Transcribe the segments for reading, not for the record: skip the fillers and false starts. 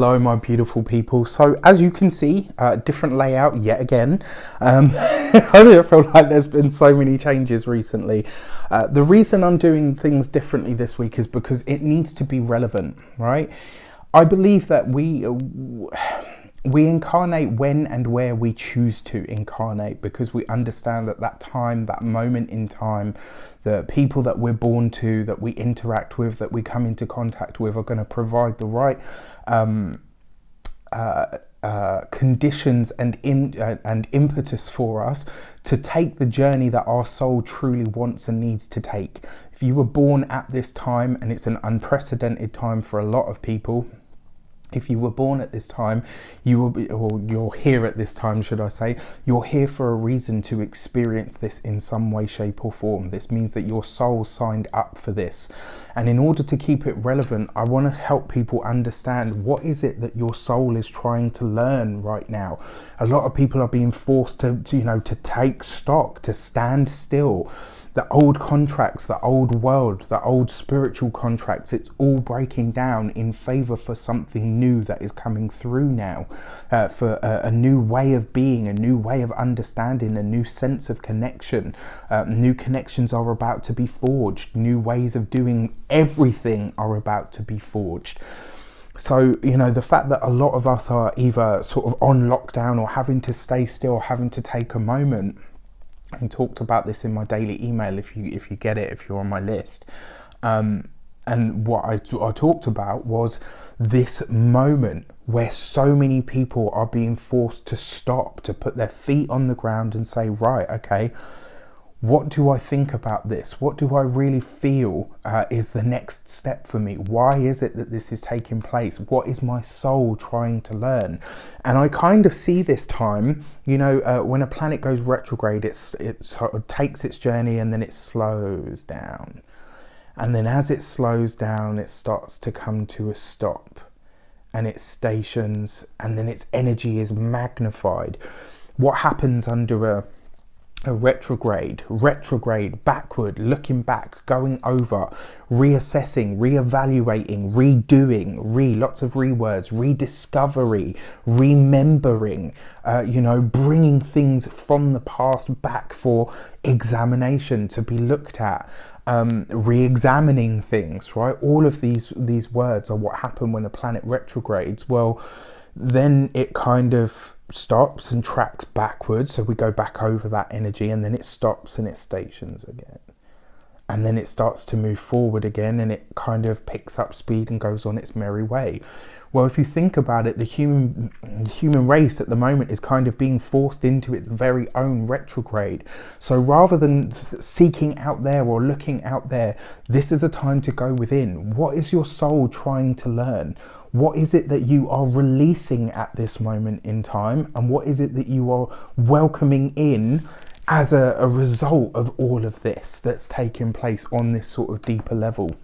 Hello my beautiful people. So as you can see, different layout yet again. I feel like there's been so many changes recently. The reason I'm doing things differently this week is because it needs to be relevant, right? I believe that we incarnate when and where we choose to incarnate, because we understand that that time, that moment in time, the people that we're born to, that we interact with, that we come into contact with, are going to provide the right conditions and impetus for us to take the journey that our soul truly wants and needs to take. If you were born at this time, and it's an unprecedented time for a lot of people, if you were born at this time, you will be, or you're here at this time, should I say, you're here for a reason to experience this in some way, shape or form. This means that your soul signed up for this. And in order to keep it relevant, I want to help people understand, what is it that your soul is trying to learn right now? A lot of people are being forced to take stock, to stand still. The old contracts, the old world, the old spiritual contracts, it's all breaking down in favor for something new that is coming through now, for a new way of being, a new way of understanding, a new sense of connection. New connections are about to be forged. New ways of doing everything are about to be forged. So, the fact that a lot of us are either sort of on lockdown or having to stay still, having to take a moment. I talked about this in my daily email, if you get it, if you're on my list. And what I talked about was this moment where so many people are being forced to stop, to put their feet on the ground and say, right, okay, what do I think about this? What do I really feel is the next step for me? Why is it that this is taking place? What is my soul trying to learn? And I kind of see this time, when a planet goes retrograde, it sort of takes its journey and then it slows down. And then as it slows down, it starts to come to a stop, and it stations, and then its energy is magnified. What happens under a retrograde, backward, looking back, going over, reassessing, reevaluating, redoing, lots of rewords, rediscovery, remembering, bringing things from the past back for examination to be looked at, re-examining things, right? All of these words are what happen when a planet retrogrades. Well, then it kind of stops and tracks backwards, so we go back over that energy, and then it stops and it stations again, and then it starts to move forward again, and it kind of picks up speed and goes on its merry way. Well, if you think about it, the human race at the moment is kind of being forced into its very own retrograde. So rather than seeking out there or looking out there, this is a time to go within. What is your soul trying to learn? What is it that you are releasing at this moment in time? And what is it that you are welcoming in as a result of all of this that's taking place on this sort of deeper level?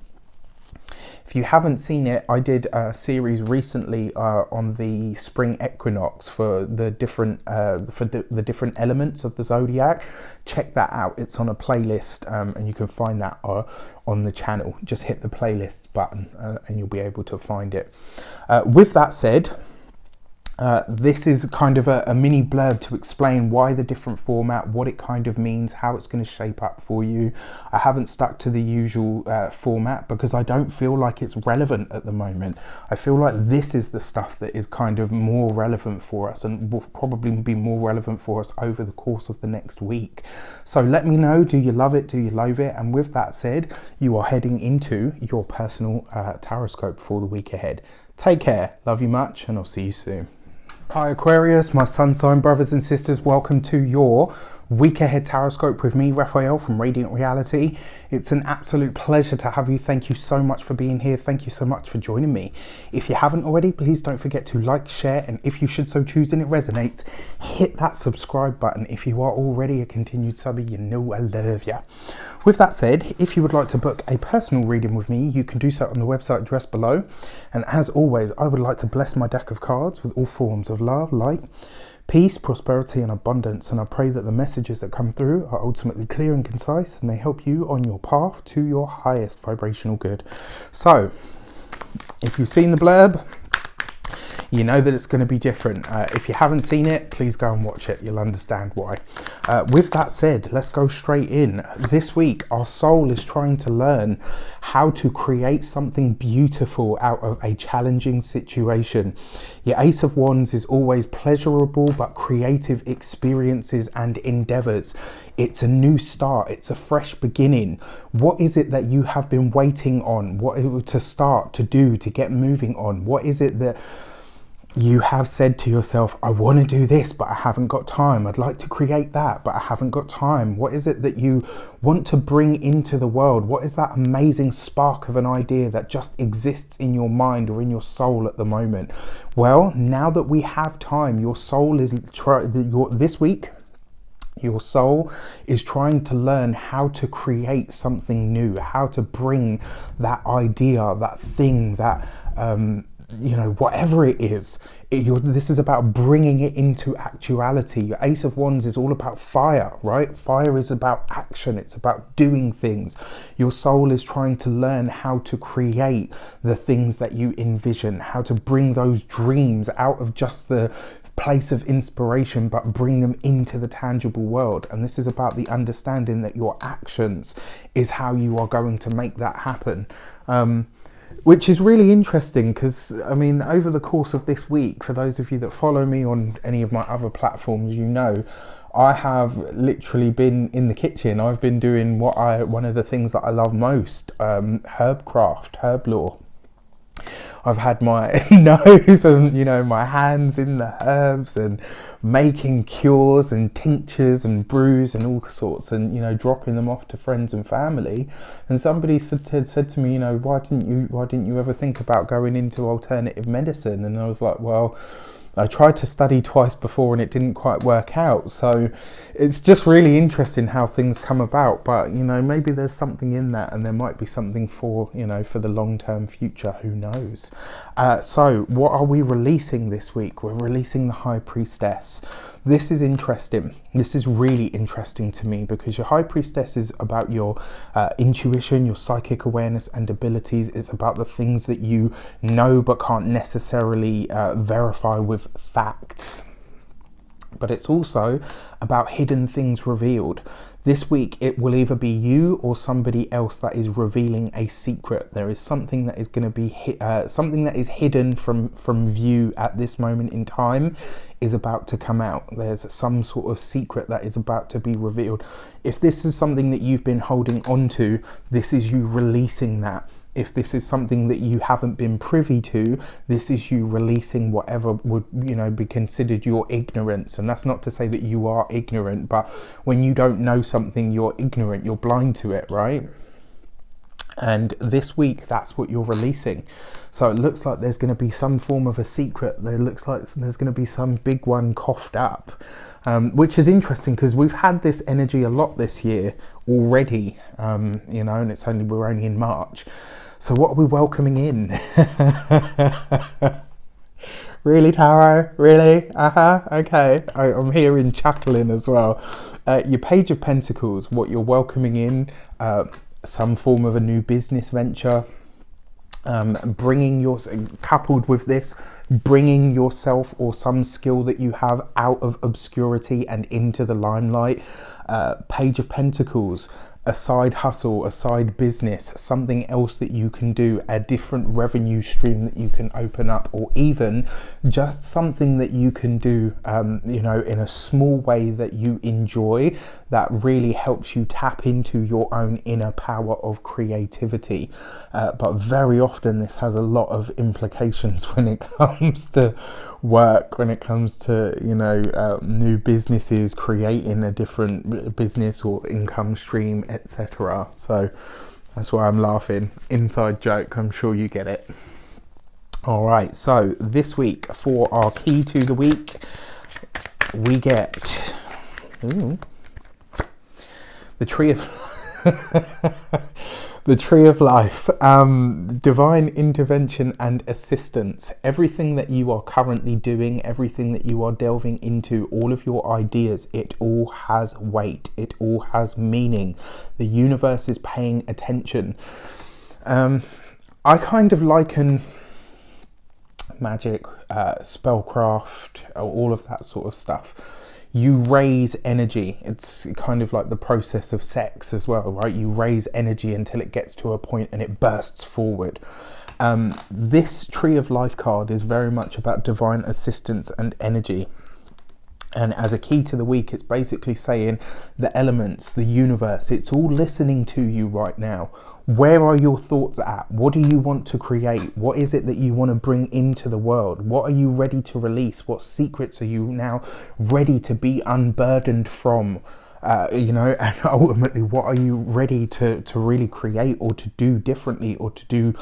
If you haven't seen it, I did a series recently on the spring equinox for the different different elements of the zodiac. Check that out. It's on a playlist, and you can find that on the channel. Just hit the playlist button and you'll be able to find it. With that said, this is kind of a mini blurb to explain why the different format, what it kind of means, how it's going to shape up for you. I haven't stuck to the usual format because I don't feel like it's relevant at the moment. I feel like this is the stuff that is kind of more relevant for us, and will probably be more relevant for us over the course of the next week. So let me know, do you love it? Do you loathe it? And with that said, you are heading into your personal taroscope for the week ahead. Take care, love you much, and I'll see you soon. Hi Aquarius, my sun sign brothers and sisters, welcome to your week ahead taroscope with me, Raphael from Reydiant Reality. It's an absolute pleasure to have you. Thank you so much for being here. Thank you so much for joining me. If you haven't already, please don't forget to like, share, and if you should so choose and it resonates, hit that subscribe button. If you are already a continued subby, you know I love ya. With that said, if you would like to book a personal reading with me, you can do so on the website addressed below. And as always, I would like to bless my deck of cards with all forms of love, light, peace, prosperity and abundance, and I pray that the messages that come through are ultimately clear and concise, and they help you on your path to your highest vibrational good. So if you've seen the blurb, you know that it's going to be different. If you haven't seen it, please go and watch it. You'll understand why. With that said, let's go straight in. This week, our soul is trying to learn how to create something beautiful out of a challenging situation. Your Ace of Wands is always pleasurable but creative experiences and endeavors. It's a new start. It's a fresh beginning. What is it that you have been waiting on? What to start, to do, to get moving on? What is it that you have said to yourself, I want to do this, but I haven't got time. I'd like to create that, but I haven't got time. What is it that you want to bring into the world? What is that amazing spark of an idea that just exists in your mind or in your soul at the moment? Well, now that we have time, your soul is this week, your soul is trying to learn how to create something new, how to bring that idea, that thing, that whatever it is, this is about bringing it into actuality. Your Ace of Wands is all about fire, right? Fire is about action. It's about doing things. Your soul is trying to learn how to create the things that you envision, how to bring those dreams out of just the place of inspiration, but bring them into the tangible world. And this is about the understanding that your actions is how you are going to make that happen. Which is really interesting because, I mean, over the course of this week, for those of you that follow me on any of my other platforms, you know, I have literally been in the kitchen. I've been doing one of the things that I love most, herb lore. I've had my nose and, my hands in the herbs and making cures and tinctures and brews and all sorts and, dropping them off to friends and family. And somebody said to me, why didn't you ever think about going into alternative medicine? And I was like, well, I tried to study twice before and it didn't quite work out. So it's just really interesting how things come about. But, maybe there's something in that and there might be something for the long-term future. Who knows? So what are we releasing this week? We're releasing the High Priestess. This is interesting. This is really interesting to me because your High Priestess is about your intuition, your psychic awareness and abilities. It's about the things that you know but can't necessarily verify with facts. But it's also about hidden things revealed. This week, it will either be you or somebody else that is revealing a secret. There is something that is going to be something that is hidden from view at this moment in time is about to come out. There's some sort of secret that is about to be revealed. If this is something that you've been holding on to, this is you releasing that. If this is something that you haven't been privy to, this is you releasing whatever would, be considered your ignorance. And that's not to say that you are ignorant, but when you don't know something, you're ignorant, you're blind to it, right? And this week, that's what you're releasing. So it looks like there's going to be some form of a secret. There looks like there's going to be some big one coughed up. Which is interesting because we've had this energy a lot this year already, and we're only in March. So what are we welcoming in? Really, Tarot? Really? Okay. I'm hearing chuckling as well. Your Page of Pentacles, what you're welcoming in, some form of a new business venture. Coupled with this, bringing yourself or some skill that you have out of obscurity and into the limelight. Page of Pentacles, a side hustle, a side business, something else that you can do, a different revenue stream that you can open up, or even just something that you can do, in a small way that you enjoy, that really helps you tap into your own inner power of creativity. But very often this has a lot of implications when it comes to work, when it comes to new businesses, creating a different business or income stream, etc. So that's why I'm laughing. Inside joke, I'm sure you get it. All right, so this week for our key to the week, we get the Tree of the Tree of Life, divine intervention and assistance. Everything that you are currently doing, everything that you are delving into, all of your ideas, it all has weight. It all has meaning. The universe is paying attention. I kind of liken magic, spellcraft, all of that sort of stuff. You raise energy. It's kind of like the process of sex as well, right? You raise energy until it gets to a point and it bursts forward. This Tree of Life card is very much about divine assistance and energy. And as a key to the week, it's basically saying the elements, the universe, it's all listening to you right now. Where are your thoughts at? What do you want to create? What is it that you want to bring into the world? What are you ready to release? What secrets are you now ready to be unburdened from? And ultimately, what are you ready to really create or to do differently or to do,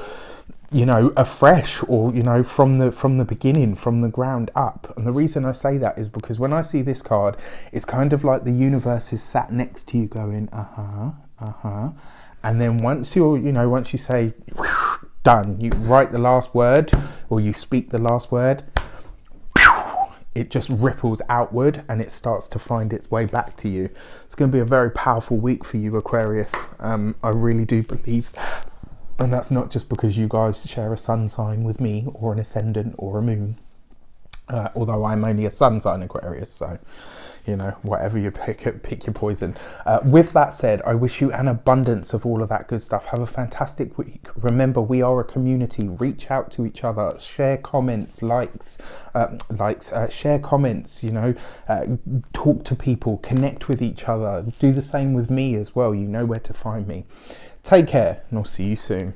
afresh, or, from the beginning, from the ground up. And the reason I say that is because when I see this card, it's kind of like the universe is sat next to you going, and then once you say done, you write the last word or you speak the last word, it just ripples outward and it starts to find its way back to you. It's going to be a very powerful week for you, Aquarius. I really do believe. And that's not just because you guys share a sun sign with me, or an ascendant, or a moon. Although I'm only a sun sign Aquarius, so, whatever you pick your poison. With that said, I wish you an abundance of all of that good stuff. Have a fantastic week. Remember, we are a community. Reach out to each other. Share comments, share comments, talk to people, connect with each other. Do the same with me as well. You know where to find me. Take care, and I'll see you soon.